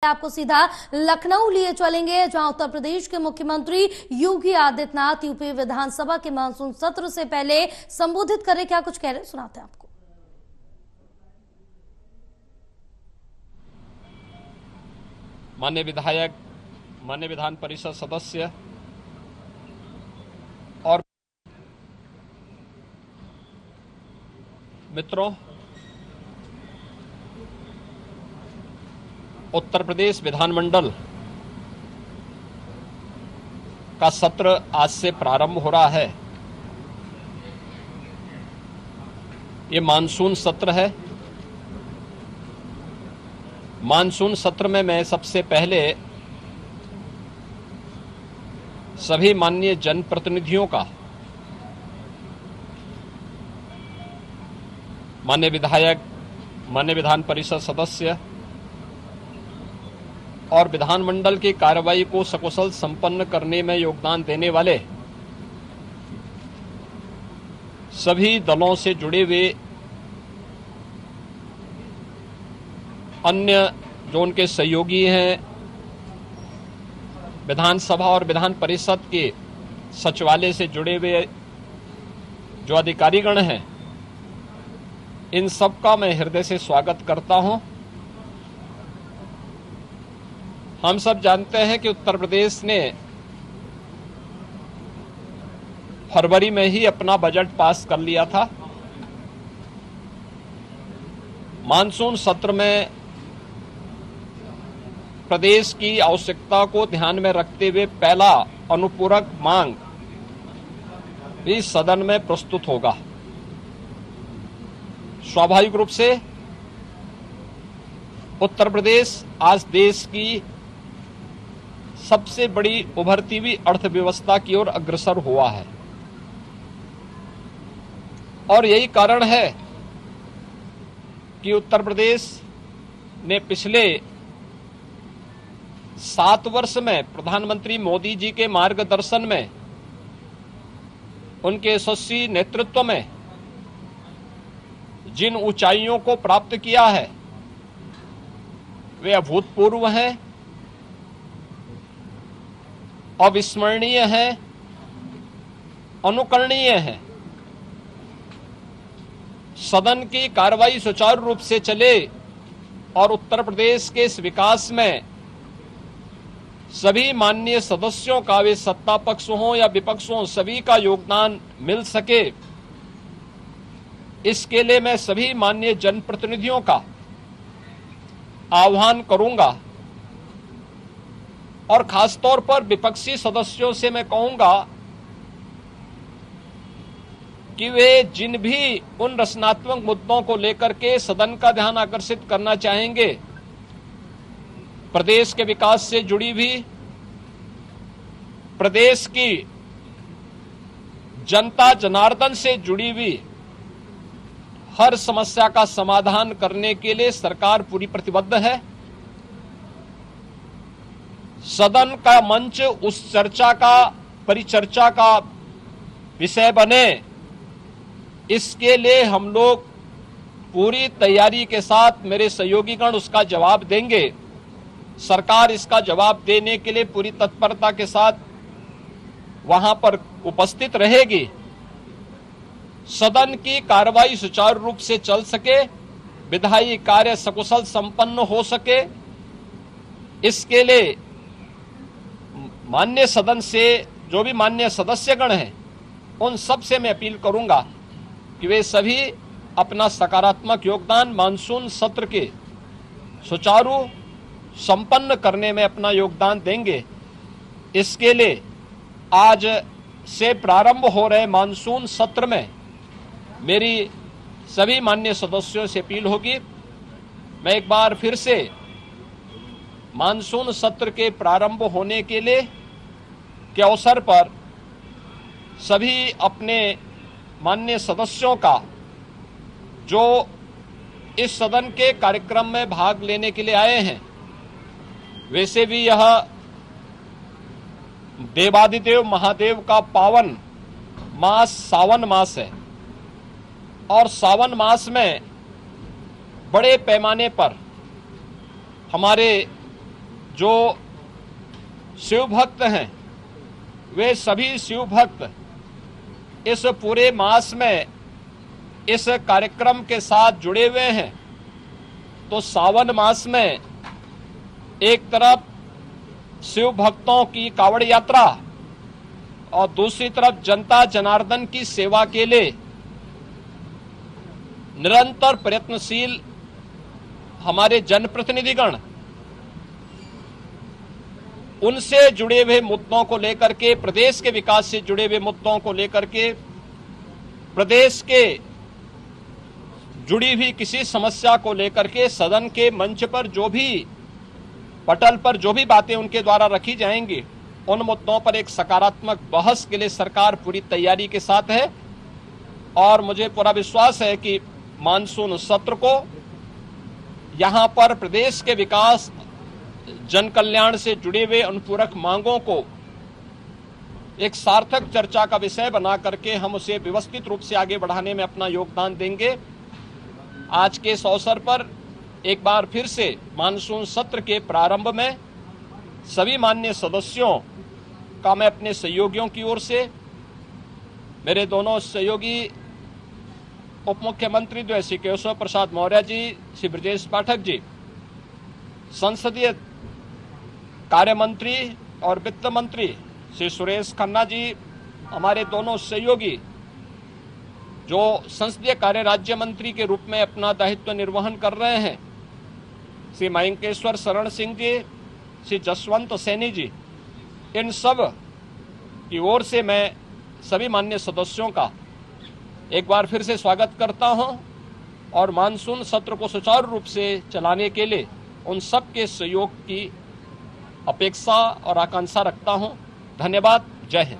आपको सीधा लखनऊ लिए चलेंगे, जहां उत्तर प्रदेश के मुख्यमंत्री योगी आदित्यनाथ यूपी विधानसभा के मानसून सत्र से पहले संबोधित कर रहे। क्या कुछ कह रहे सुनाते हैं आपको। माननीय विधायक, माननीय विधान परिषद सदस्य और मित्रों, उत्तर प्रदेश विधानमंडल का सत्र आज से प्रारंभ हो रहा है। ये मानसून सत्र है। मानसून सत्र में मैं सबसे पहले सभी माननीय जनप्रतिनिधियों का, माननीय विधायक, माननीय विधान परिषद सदस्य और विधानमंडल की कार्रवाई को सकुशल संपन्न करने में योगदान देने वाले सभी दलों से जुड़े हुए अन्य जो उनके सहयोगी हैं, विधानसभा और विधान परिषद के सचिवालय से जुड़े हुए जो अधिकारीगण हैं, इन सब का मैं हृदय से स्वागत करता हूं। हम सब जानते हैं कि उत्तर प्रदेश ने फरवरी में ही अपना बजट पास कर लिया था। मानसून सत्र में प्रदेश की आवश्यकता को ध्यान में रखते हुए पहला अनुपूरक मांग भी सदन में प्रस्तुत होगा। स्वाभाविक रूप से उत्तर प्रदेश आज देश की सबसे बड़ी उभरती हुई अर्थव्यवस्था की ओर अग्रसर हुआ है और यही कारण है कि उत्तर प्रदेश ने पिछले 7 वर्ष में प्रधानमंत्री मोदी जी के मार्गदर्शन में, उनके यशस्वी नेतृत्व में जिन ऊंचाइयों को प्राप्त किया है वे अभूतपूर्व हैं, अविस्मरणीय है, अनुकरणीय है। सदन की कार्रवाई सुचारू रूप से चले और उत्तर प्रदेश के इस विकास में सभी माननीय सदस्यों का, वे सत्ता पक्ष हो या विपक्ष हो, सभी का योगदान मिल सके, इसके लिए मैं सभी माननीय जनप्रतिनिधियों का आह्वान करूंगा और खासतौर पर विपक्षी सदस्यों से मैं कहूंगा कि वे जिन भी उन रचनात्मक मुद्दों को लेकर के सदन का ध्यान आकर्षित करना चाहेंगे, प्रदेश के विकास से जुड़ी हुई, प्रदेश की जनता जनार्दन से जुड़ी हुई हर समस्या का समाधान करने के लिए सरकार पूरी प्रतिबद्ध है। सदन का मंच उस चर्चा का, परिचर्चा का विषय बने, इसके लिए हम लोग पूरी तैयारी के साथ, मेरे सहयोगीगण उसका जवाब देंगे। सरकार इसका जवाब देने के लिए पूरी तत्परता के साथ वहां पर उपस्थित रहेगी। सदन की कार्रवाई सुचारू रूप से चल सके, विधायी कार्य सकुशल संपन्न हो सके, इसके लिए माननीय सदन से जो भी माननीय सदस्यगण हैं, उन सब से मैं अपील करूंगा कि वे सभी अपना सकारात्मक योगदान मानसून सत्र के सुचारू संपन्न करने में अपना योगदान देंगे। इसके लिए आज से प्रारंभ हो रहे मानसून सत्र में मेरी सभी माननीय सदस्यों से अपील होगी। मैं एक बार फिर से मानसून सत्र के प्रारंभ होने के लिए के अवसर पर सभी अपने माननीय सदस्यों का, जो इस सदन के कार्यक्रम में भाग लेने के लिए आए हैं, वैसे भी यह देवादिदेव महादेव का पावन मास सावन मास है और सावन मास में बड़े पैमाने पर हमारे जो शिव भक्त हैं वे सभी शिव भक्त इस पूरे मास में इस कार्यक्रम के साथ जुड़े हुए हैं। तो सावन मास में एक तरफ शिव भक्तों की कावड़ यात्रा और दूसरी तरफ जनता जनार्दन की सेवा के लिए निरंतर प्रयत्नशील हमारे जनप्रतिनिधिगण उनसे जुड़े हुए मुद्दों को लेकर के, प्रदेश के विकास से जुड़े हुए मुद्दों को लेकर के, प्रदेश के जुड़ी हुई किसी समस्या को लेकर के सदन के मंच पर जो भी पटल पर जो भी बातें उनके द्वारा रखी जाएंगी उन मुद्दों पर एक सकारात्मक बहस के लिए सरकार पूरी तैयारी के साथ है। और मुझे पूरा विश्वास है कि मानसून सत्र को यहां पर प्रदेश के विकास, जन कल्याण से जुड़े हुए उन पूरक मांगों को एक सार्थक चर्चा का विषय बना करके हम उसे व्यवस्थित रूप से आगे बढ़ाने में अपना योगदान देंगे। आज के इस अवसर पर एक बार फिर से मानसून सत्र के प्रारंभ में सभी माननीय सदस्यों का मैं अपने सहयोगियों की ओर से, मेरे दोनों सहयोगी उप मुख्यमंत्री जो श्री केशव प्रसाद मौर्य जी, श्री ब्रजेश पाठक जी, संसदीय कार्य मंत्री और वित्त मंत्री श्री सुरेश खन्ना जी, हमारे दोनों सहयोगी जो संसदीय कार्य राज्य मंत्री के रूप में अपना दायित्व निर्वहन कर रहे हैं, श्री मयंकेश्वर शरण सिंह जी, श्री जसवंत सैनी जी, इन सब की ओर से मैं सभी माननीय सदस्यों का एक बार फिर से स्वागत करता हूं और मानसून सत्र को सुचारू रूप से चलाने के लिए उन सब के सहयोग की अपेक्षा और आकांक्षा रखता हूं। धन्यवाद। जय हिंद।